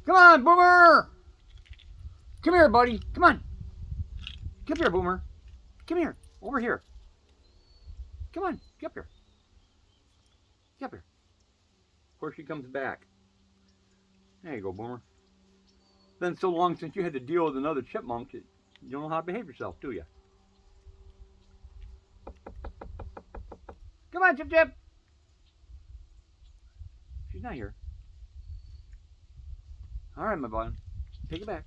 Come on, Boomer! Come here, buddy. Come on. Get up here, Boomer. Come here. Over here. Come on. Get up here. Get up here. Before she comes back. There you go, Boomer. Been so long since you had to deal with another chipmunk that you don't know how to behave yourself, do you? Come on, Chip Chip. She's not here. All right, my boy. Take it back.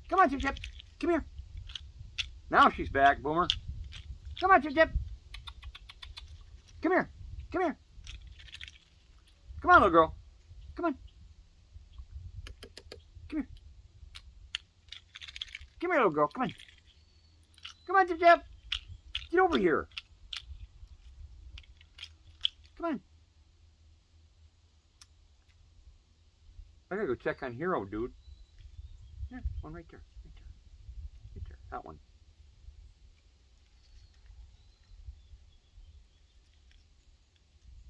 Come on, Chip Chip. Come here. Now she's back, Boomer. Come on, Chip Chip. Come here. Come here. Come on, little girl. Come on. Come here. Come here, little girl. Come on. Come on, Chip Chip. Get over here. Come on. I gotta go check on Hero, dude. Here, one right there. Right there. Right there. That one.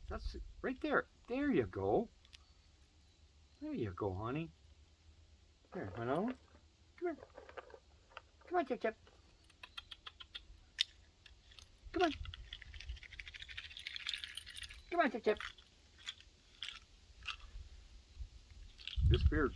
That's right there. There you go. There you go, honey. Here, hello. Come here. Come on, Chip Chip. Come on. Come on, Chip Chip. Disappeared.